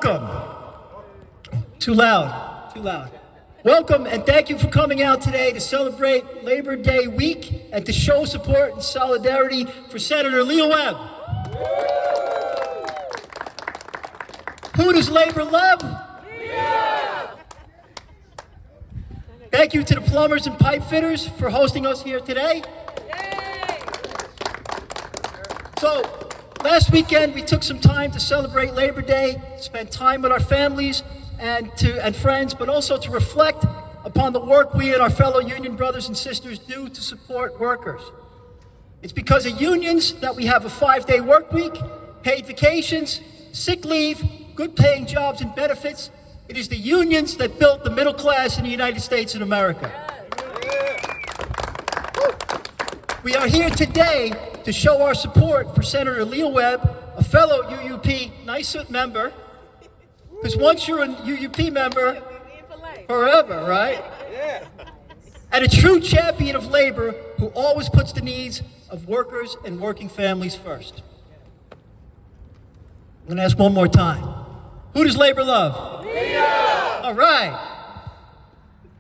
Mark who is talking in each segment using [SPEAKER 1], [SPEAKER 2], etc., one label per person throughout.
[SPEAKER 1] Welcome. Too loud, too loud. Welcome and thank you for coming out today to celebrate Labor Day week and to show support and solidarity for Senator Lea Webb. Who does Labor love? Lea! Thank you to the plumbers and pipe fitters for hosting us here today. Yay! So, last weekend we took some time to celebrate Labor Day, spend time with our families and friends, but also to reflect upon the work we and our fellow union brothers and sisters do to support workers. It's because of unions that we have a 5-day work week, paid vacations, sick leave, good paying jobs and benefits. It is the unions that built the middle class in the United States of America. We are here today to show our support for Senator Lea Webb, a fellow UUP NYSUT member, because once you're a UUP member, forever, right? And a true champion of labor who always puts the needs of workers and working families first. I'm going to ask one more time. Who does labor love? Lea! All right.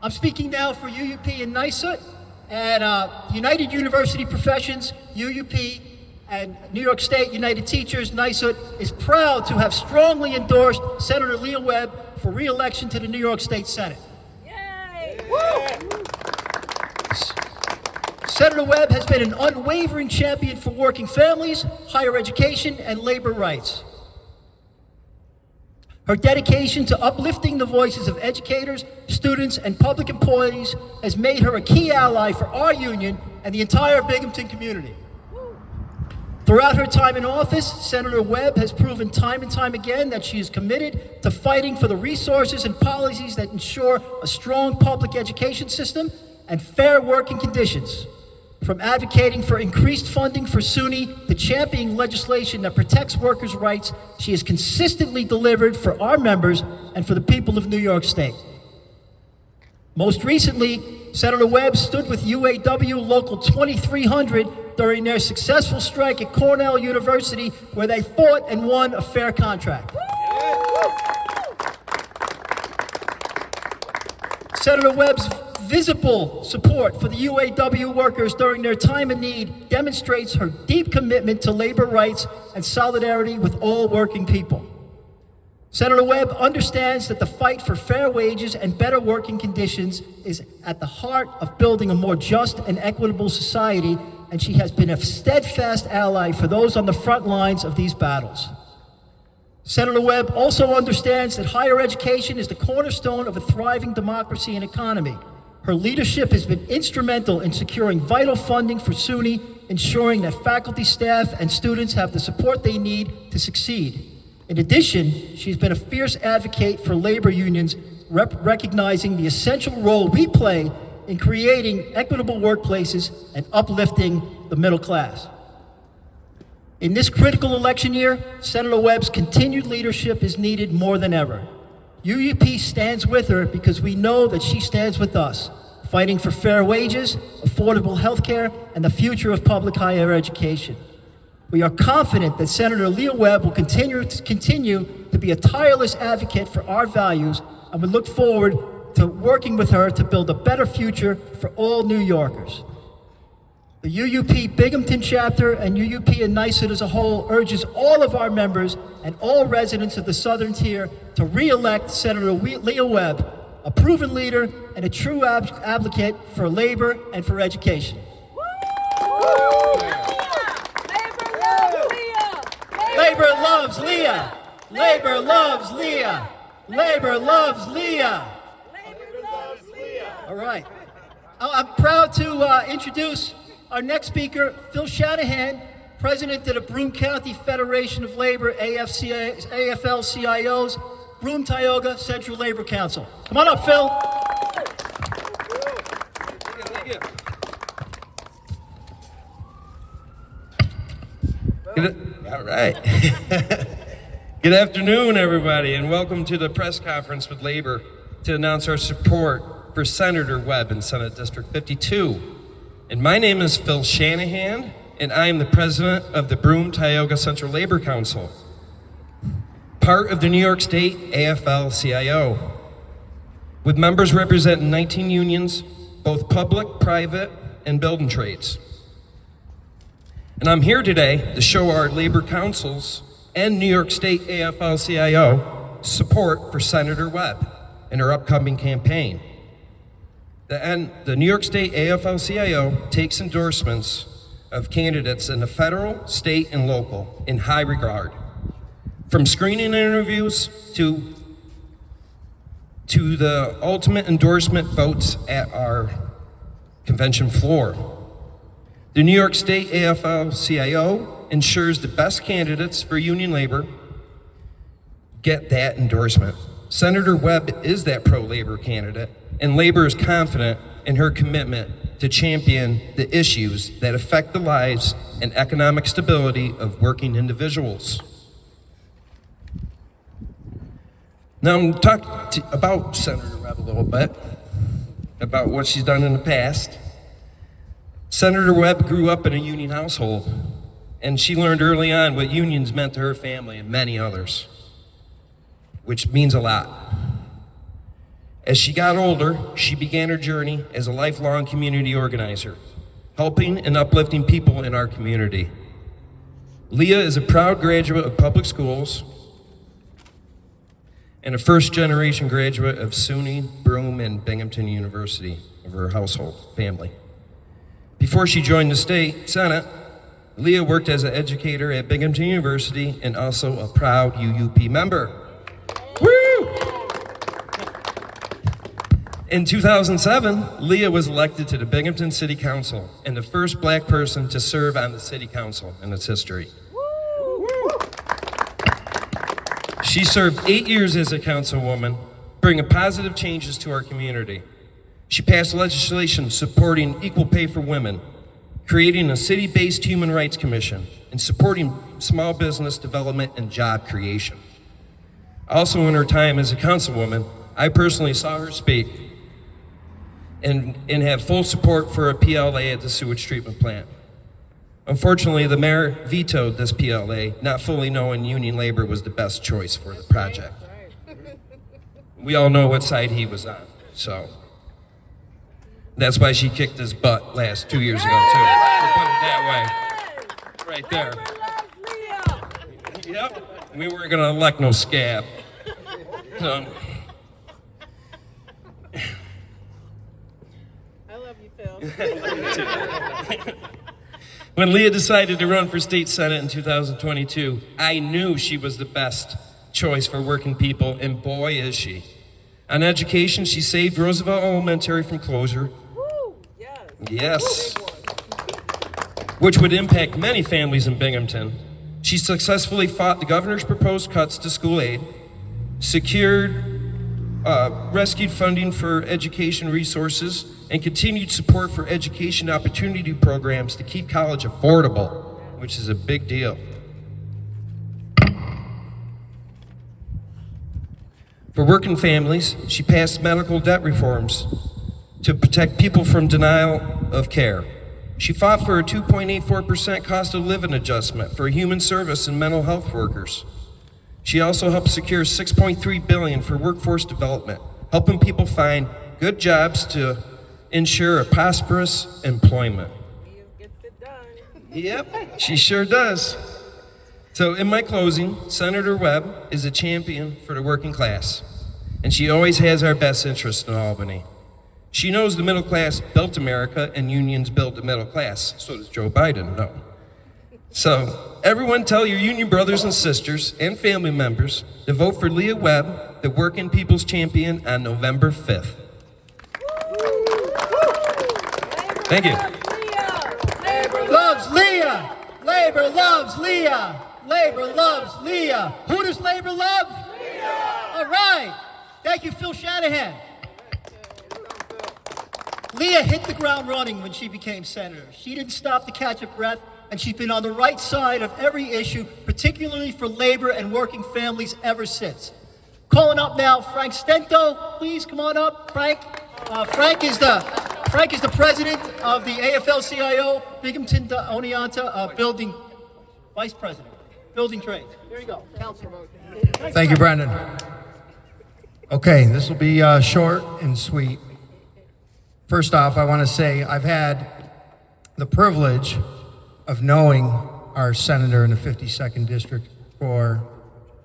[SPEAKER 1] I'm speaking now for UUP and NYSUT, and United University Professions, UUP, and New York State United Teachers, NYSUT, is proud to have strongly endorsed Senator Lea Webb for re-election to the New York State Senate. Yay! Senator Webb has been an unwavering champion for working families, higher education, and labor rights. Her dedication to uplifting the voices of educators, students, and public employees has made her a key ally for our union and the entire Binghamton community. Throughout her time in office, Senator Webb has proven time and time again that she is committed to fighting for the resources and policies that ensure a strong public education system and fair working conditions. From advocating for increased funding for SUNY to championing legislation that protects workers' rights, she has consistently delivered for our members and for the people of New York State. Most recently, Senator Webb stood with UAW Local 2300 during their successful strike at Cornell University, where they fought and won a fair contract. Senator Webb's visible support for the UAW workers during their time of need demonstrates her deep commitment to labor rights and solidarity with all working people. Senator Webb understands that the fight for fair wages and better working conditions is at the heart of building a more just and equitable society, and she has been a steadfast ally for those on the front lines of these battles. Senator Webb also understands that higher education is the cornerstone of a thriving democracy and economy. Her leadership has been instrumental in securing vital funding for SUNY, ensuring that faculty, staff, and students have the support they need to succeed. In addition, she's been a fierce advocate for labor unions, recognizing the essential role we play in creating equitable workplaces and uplifting the middle class. In this critical election year, Senator Webb's continued leadership is needed more than ever. UUP stands with her because we know that she stands with us, fighting for fair wages, affordable health care, and the future of public higher education. We are confident that Senator Lea Webb will continue to be a tireless advocate for our values, and we look forward to working with her to build a better future for all New Yorkers. The UUP Binghamton chapter and UUP and NYSUT as a whole urges all of our members and all residents of the Southern Tier to re-elect Senator Lea Webb, a proven leader and a true advocate for labor and for education. Labor loves Lea. Labor loves Lea. Labor loves Lea. All right. I'm proud to introduce our next speaker, Phil Shanahan, President of the Broome County Federation of Labor, AFL-CIO's Broome-Tioga Central Labor Council. Come on up, Phil.
[SPEAKER 2] All right. Good afternoon, everybody, and welcome to the press conference with Labor to announce our support for Senator Webb in Senate District 52. And my name is Phil Shanahan, and I am the president of the Broome-Tioga Central Labor Council. part of the New York State AFL-CIO, with members representing 19 unions, both public, private, and building trades. And I'm here today to show our labor councils and New York State AFL-CIO support for Senator Webb in her upcoming campaign. The New York State AFL-CIO takes endorsements of candidates in the federal, state, and local in high regard. From screening interviews to the ultimate endorsement votes at our convention floor. The New York State AFL-CIO ensures the best candidates for union labor get that endorsement. Senator Webb is that pro-labor candidate, and labor is confident in her commitment to champion the issues that affect the lives and economic stability of working individuals. Now I'm talking about Senator Webb a little bit, about what she's done in the past. Senator Webb grew up in a union household, and she learned early on what unions meant to her family and many others, which means a lot. As she got older, she began her journey as a lifelong community organizer, helping and uplifting people in our community. Lea is a proud graduate of public schools and a first-generation graduate of SUNY, Broome, and Binghamton University of her household family. Before she joined the state Senate, Lea worked as an educator at Binghamton University and also a proud UUP member. Woo! In 2007, Lea was elected to the Binghamton City Council and the first black person to serve on the City Council in its history. She served 8 years as a councilwoman, bringing positive changes to our community. She passed legislation supporting equal pay for women, creating a city-based human rights commission, and supporting small business development and job creation. Also in her time as a councilwoman, I personally saw her speak and have full support for a PLA at the sewage treatment plant. Unfortunately, the mayor vetoed this PLA, not fully knowing union labor was the best choice for the project. We all know what side he was on, so that's why she kicked his butt last 2 years ago, too. We'll put it that way, right there. Yep, we weren't gonna elect no scab.
[SPEAKER 3] I love you, Phil.
[SPEAKER 2] When Lea decided to run for state senate in 2022, I knew she was the best choice for working people, and boy is she. On education, she saved Roosevelt Elementary from closure.
[SPEAKER 3] Woo! Yes.
[SPEAKER 2] Yes. Which would impact many families in Binghamton. She successfully fought the governor's proposed cuts to school aid, rescued funding for education resources, and continued support for education opportunity programs to keep college affordable, which is a big deal. For working families, she passed medical debt reforms to protect people from denial of care. She fought for a 2.84% cost of living adjustment for human service and mental health workers. She also helped secure $6.3 billion for workforce development, helping people find good jobs to ensure a prosperous employment.
[SPEAKER 3] He gets it done.
[SPEAKER 2] Yep, she sure does. So in my closing, Senator Webb is a champion for the working class, and she always has our best interest in Albany. She knows the middle class built America and unions built the middle class. So does Joe Biden know. So everyone tell your union brothers and sisters and family members to vote for Lea Webb, the working people's champion, on November 5th. Thank you.
[SPEAKER 1] Labor loves Lea. Labor loves Lea. Labor loves Lea. Who does labor love? Lea. All right. Thank you, Phil Shanahan. Lea hit the ground running when she became senator. She didn't stop to catch a breath, and she's been on the right side of every issue, particularly for labor and working families ever since. Calling up now, Frank Stento. Please come on up, Frank. Frank is the president of the AFL-CIO Binghamton-Oneonta building, vice president building trades. Here you go, Councilor.
[SPEAKER 4] Thank you, Brendan. Okay, this will be short and sweet. First off, I want to say I've had the privilege of knowing our senator in the 52nd district for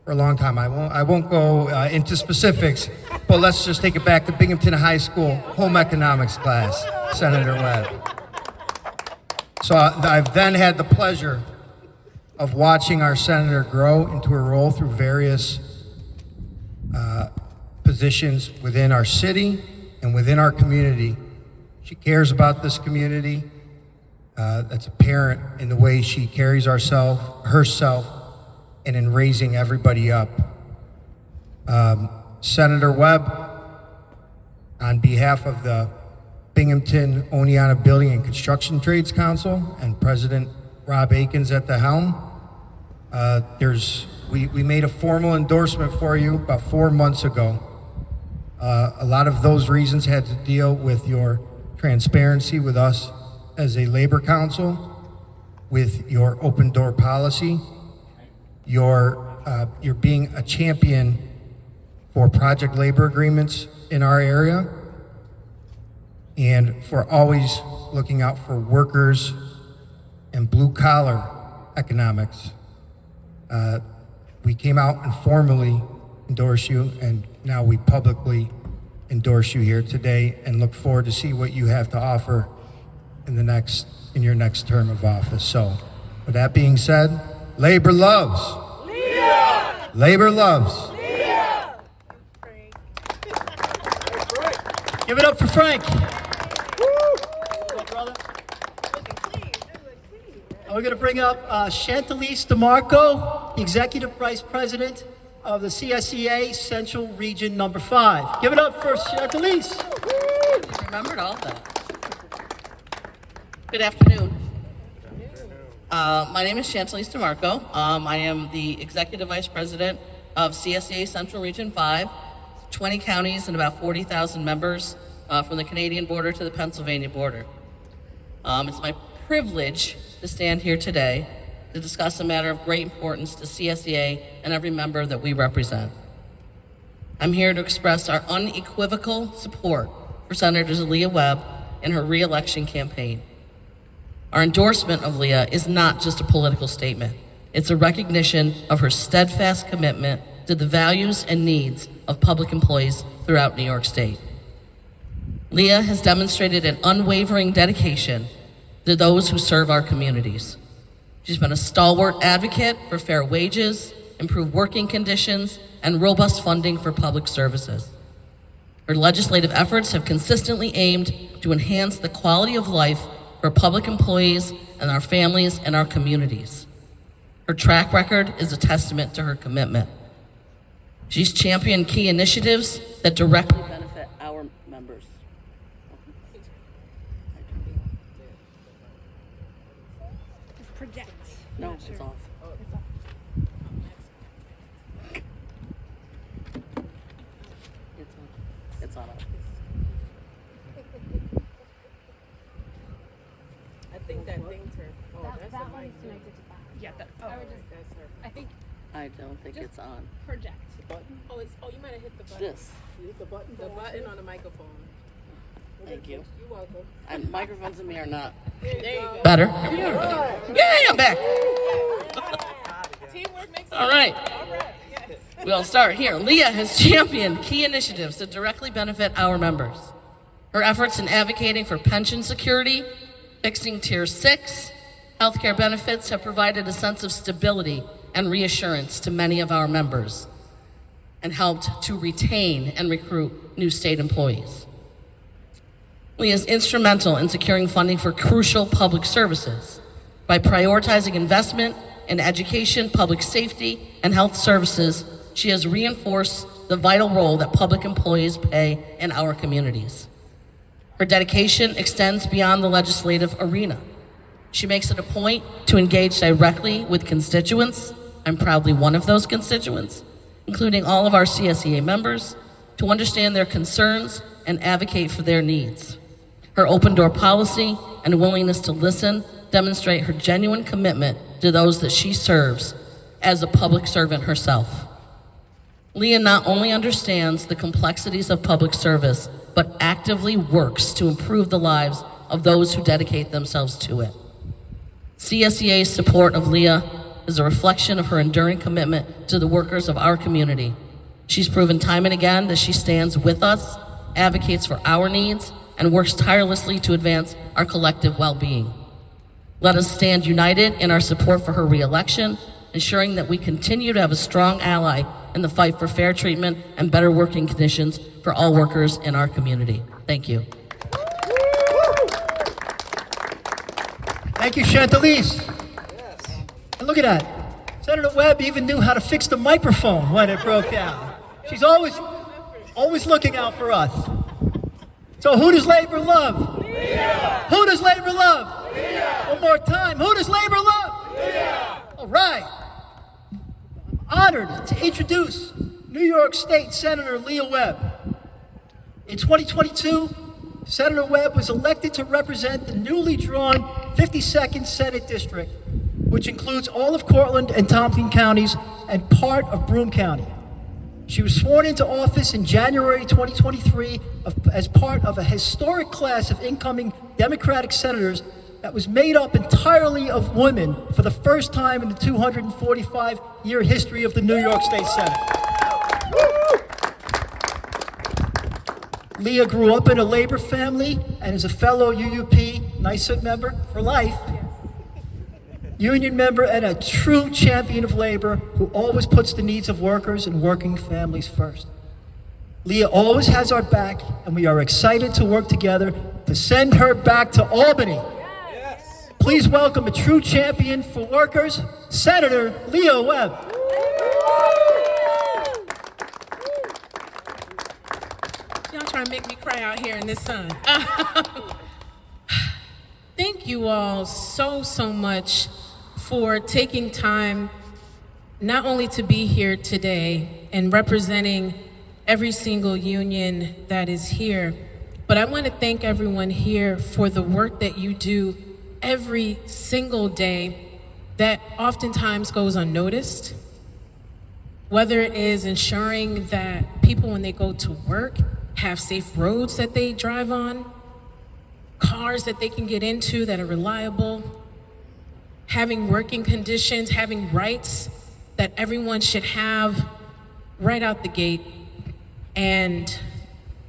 [SPEAKER 4] a long time. I won't go into specifics, but let's just take it back to Binghamton High School home economics class, Senator Webb. So I've then had the pleasure of watching our senator grow into a role through various positions within our city and within our community. She cares about this community. That's apparent in the way she carries herself, and in raising everybody up. Senator Webb, on behalf of the Binghamton-Oneonta Building and Construction Trades Council and President Rob Akins at the helm, we made a formal endorsement for you about 4 months ago. A lot of those reasons had to deal with your transparency with us as a labor council, with your open door policy, your being a champion for project labor agreements in our area, and for always looking out for workers and blue collar economics. We came out and formally endorsed you, and now we publicly endorse you here today, and look forward to see what you have to offer in your next term of office. So, with that being said, labor loves. Lea! Labor loves.
[SPEAKER 3] Lea!
[SPEAKER 1] Give it up for Frank. We're going to bring up Chantalise DeMarco, the Executive Vice President of the CSEA Central Region Number 5. Give it up for Chantalise.
[SPEAKER 5] Remembered all that. Good afternoon. My name is Chantalise DeMarco. I am the Executive Vice President of CSEA Central Region 5, 20 counties and about 40,000 members from the Canadian border to the Pennsylvania border. It's my privilege to stand here today to discuss a matter of great importance to CSEA and every member that we represent. I'm here to express our unequivocal support for Senator Lea Webb in her re-election campaign. Our endorsement of Lea is not just a political statement. It's a recognition of her steadfast commitment to the values and needs of public employees throughout New York State. Lea has demonstrated an unwavering dedication to those who serve our communities. She's been a stalwart advocate for fair wages, improved working conditions, and robust funding for public services. Her legislative efforts have consistently aimed to enhance the quality of life for public employees and our families and our communities. Her track record is a testament to her commitment. She's championed key initiatives that directly benefit our members.
[SPEAKER 6] Project.
[SPEAKER 5] No, it's off. It's on.
[SPEAKER 3] I think that thing's her. Oh, that's
[SPEAKER 6] That
[SPEAKER 3] the
[SPEAKER 6] one's
[SPEAKER 3] mic.
[SPEAKER 6] connected to that.
[SPEAKER 3] Yeah, that,
[SPEAKER 6] I would just,
[SPEAKER 3] that's her.
[SPEAKER 6] I think
[SPEAKER 5] I don't think it's on.
[SPEAKER 6] project.
[SPEAKER 3] Button? Oh, you might have hit the button.
[SPEAKER 5] This.
[SPEAKER 3] You hit the button? The button on the microphone.
[SPEAKER 5] Thank you.
[SPEAKER 3] You're welcome.
[SPEAKER 5] And microphones in me are not
[SPEAKER 3] There you go.
[SPEAKER 5] better. Yay, I'm back.
[SPEAKER 3] Teamwork makes
[SPEAKER 5] All right.
[SPEAKER 3] All right. Yes.
[SPEAKER 5] We'll start here. Lea has championed key initiatives to directly benefit our members. Her efforts in advocating for pension security, fixing Tier 6, healthcare benefits have provided a sense of stability and reassurance to many of our members and helped to retain and recruit new state employees. Lea is instrumental in securing funding for crucial public services by prioritizing investment in education, public safety, and health services. She has reinforced the vital role that public employees play in our communities. Her dedication extends beyond the legislative arena. She makes it a point to engage directly with constituents. I'm proudly one of those constituents, including all of our CSEA members, to understand their concerns and advocate for their needs. Her open door policy and willingness to listen demonstrate her genuine commitment to those that she serves as a public servant herself. Lea not only understands the complexities of public service, but actively works to improve the lives of those who dedicate themselves to it. CSEA's support of Lea is a reflection of her enduring commitment to the workers of our community. She's proven time and again that she stands with us, advocates for our needs, and works tirelessly to advance our collective well-being. Let us stand united in our support for her re-election, ensuring that we continue to have a strong ally in the fight for fair treatment and better working conditions for all workers in our community. Thank you.
[SPEAKER 1] Thank you, Chantalise. And look at that. Senator Webb even knew how to fix the microphone when it broke down. She's always looking out for us. So who does labor love? Lea. Who does labor love? Lea. One more time. Who does labor love? Lea. All right. I'm honored to introduce New York State Senator Lea Webb. In 2022, Senator Webb was elected to represent the newly drawn 52nd Senate District, which includes all of Cortland and Tompkins counties and part of Broome County. She was sworn into office in January 2023 as part of a historic class of incoming Democratic senators that was made up entirely of women for the first time in the 245-year history of the New York State Senate. Lea grew up in a labor family and is a fellow UUP NYSUT member for life, union member, and a true champion of labor who always puts the needs of workers and working families first. Lea always has our back, and we are excited to work together to send her back to Albany. Yes. Please welcome a true champion for workers, Senator Lea Webb.
[SPEAKER 3] Y'all trying to make me cry out here in this sun. Thank you all so much for taking time not only to be here today and representing every single union that is here, but I want to thank everyone here for the work that you do every single day that oftentimes goes unnoticed. Whether it is ensuring that people, when they go to work, have safe roads that they drive on, cars that they can get into that are reliable, having working conditions, having rights that everyone should have right out the gate, and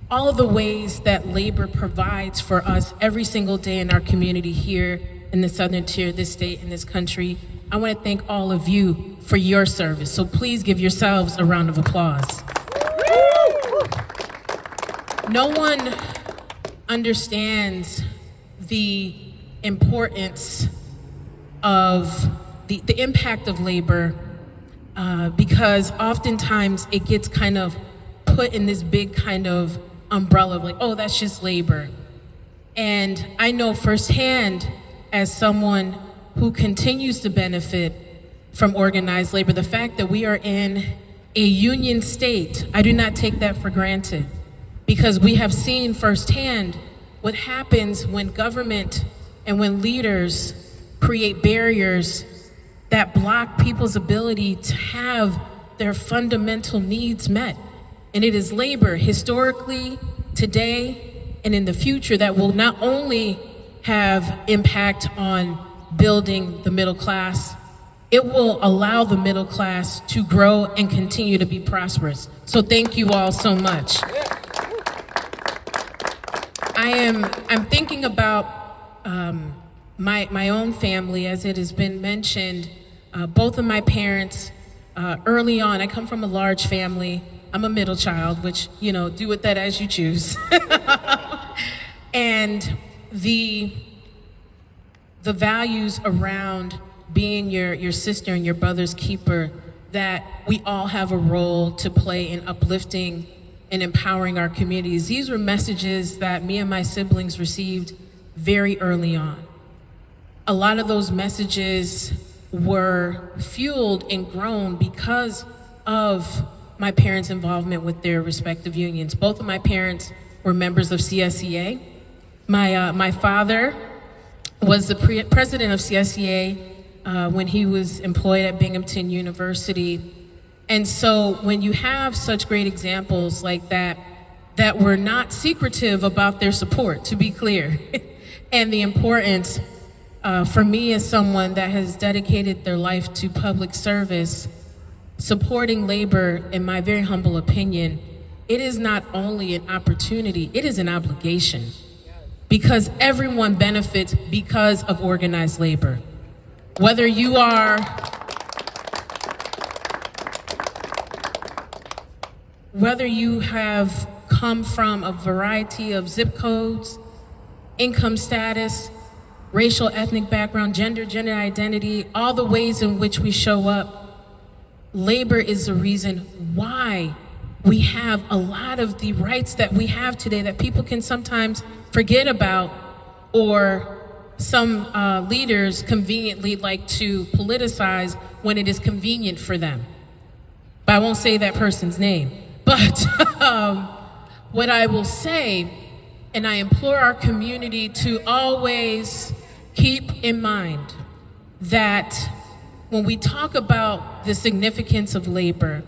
[SPEAKER 3] all of the ways that labor provides for us every single day in our community here in the southern tier of this state and this country. I want to thank all of you for your service. So please give yourselves a round of applause. No one understands the importance of the impact of labor because oftentimes it gets kind of put in this big kind of umbrella of like, oh, that's just labor. And I know firsthand, as someone who continues to benefit from organized labor, the fact that we are in a union state, I do not take that for granted, because we have seen firsthand what happens when government and when leaders create barriers that block people's ability to have their fundamental needs met. And it is labor, historically, today, and in the future, that will not only have impact on building the middle class, it will allow the middle class to grow and continue to be prosperous. So thank you all so much. I'm thinking about my own family, as it has been mentioned. Both of my parents, early on, I come from a large family. I'm a middle child, which, you know, do with that as you choose. And the values around being your sister and your brother's keeper, that we all have a role to play in uplifting and empowering our communities. These were messages that me and my siblings received very early on. A lot of those messages were fueled and grown because of my parents' involvement with their respective unions. Both of my parents were members of CSEA. My father was the president of CSEA when he was employed at Binghamton University. And so when you have such great examples like that, that were not secretive about their support, to be clear, and the importance for me as someone that has dedicated their life to public service, supporting labor, in my very humble opinion, it is not only an opportunity, it is an obligation. Because everyone benefits because of organized labor. Whether you have come from a variety of zip codes, income status, racial, ethnic background, gender identity, all the ways in which we show up, labor is the reason why we have a lot of the rights that we have today that people can sometimes forget about, or some leaders conveniently like to politicize when it is convenient for them. But I won't say that person's name. But what I will say, and I implore our community to always keep in mind that when we talk about the significance of labor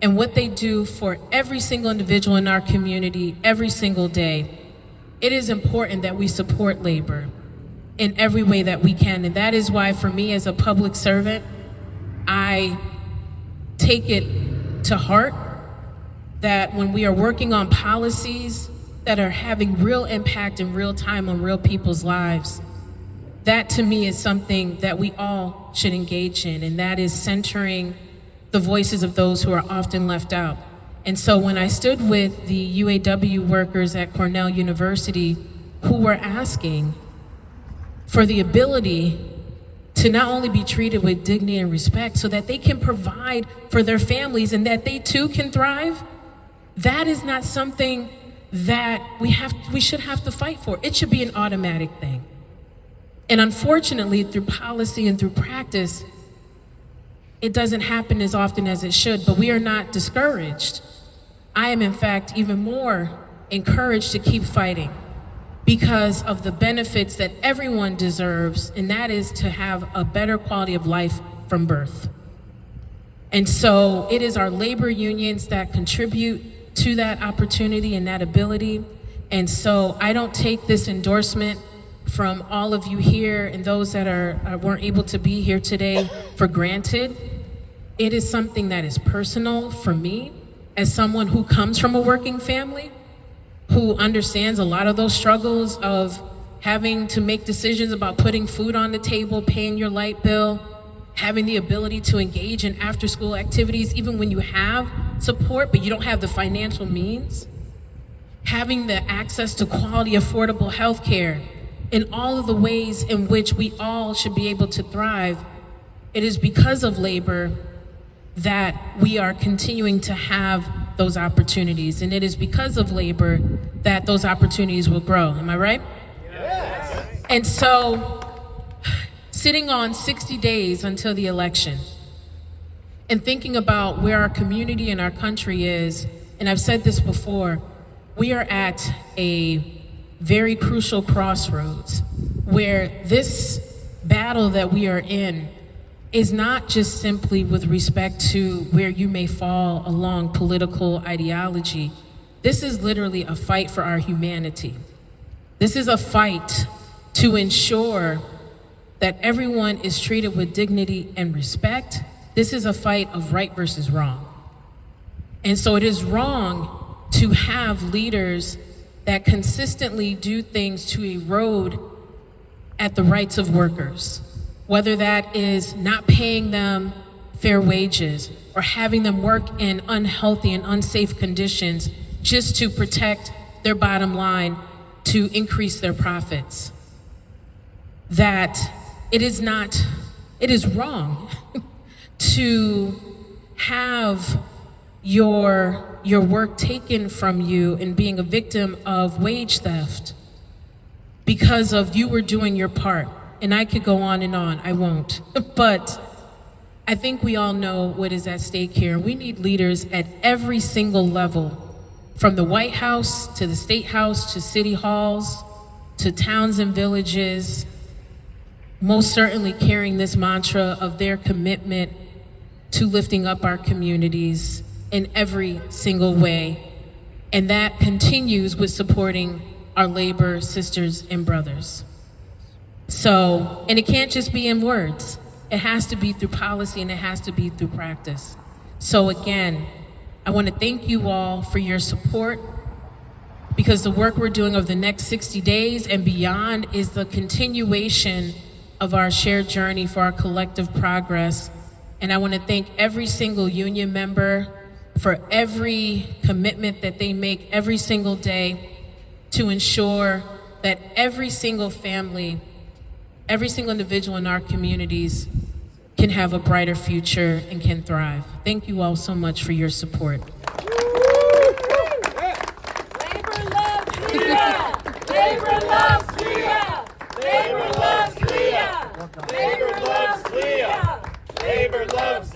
[SPEAKER 3] and what they do for every single individual in our community every single day, it is important that we support labor in every way that we can. And that is why, for me as a public servant, I take it to heart that when we are working on policies that are having real impact in real time on real people's lives, that to me is something that we all should engage in, and that is centering the voices of those who are often left out. And so when I stood with the UAW workers at Cornell University who were asking for the ability to not only be treated with dignity and respect so that they can provide for their families and that they too can thrive, that is not something that we should have to fight for. It should be an automatic thing. And unfortunately, through policy and through practice, it doesn't happen as often as it should, but we are not discouraged. I am, in fact, even more encouraged to keep fighting because of the benefits that everyone deserves, and that is to have a better quality of life from birth. And so it is our labor unions that contribute to that opportunity and that ability. And so I don't take this endorsement from all of you here and those that weren't able to be here today for granted. It is something that is personal for me as someone who comes from a working family, who understands a lot of those struggles of having to make decisions about putting food on the table, paying your light bill, having the ability to engage in after-school activities even when you have support but you don't have the financial means, having the access to quality, affordable health care, in all of the ways in which we all should be able to thrive. It is because of labor that we are continuing to have those opportunities, and it is because of labor that those opportunities will grow. Am I right? Yes. And so, sitting on 60 days until the election and thinking about where our community and our country is, and I've said this before, we are at a very crucial crossroads where this battle that we are in is not just simply with respect to where you may fall along political ideology. This is literally a fight for our humanity. This is a fight to ensure that everyone is treated with dignity and respect. This is a fight of right versus wrong. And so it is wrong to have leaders that consistently do things to erode at the rights of workers, whether that is not paying them fair wages or having them work in unhealthy and unsafe conditions just to protect their bottom line, to increase their profits. That it is wrong to have your work taken from you and being a victim of wage theft because of you were doing your part. And I could go on and on, I won't. But I think we all know what is at stake here. We need leaders at every single level, from the White House to the State House to city halls to towns and villages, most certainly carrying this mantra of their commitment to lifting up our communities in every single way. And that continues with supporting our labor sisters and brothers. So, and it can't just be in words. It has to be through policy and it has to be through practice. So again, I want to thank you all for your support, because the work we're doing over the next 60 days and beyond is the continuation of our shared journey for our collective progress. And I want to thank every single union member for every commitment that they make every single day to ensure that every single family, every single individual in our communities can have a brighter future and can thrive. Thank you all so much for your support.
[SPEAKER 6] Labor loves Lea! Labor loves Lea! Labor loves Lea! Labor loves Lea! Labor loves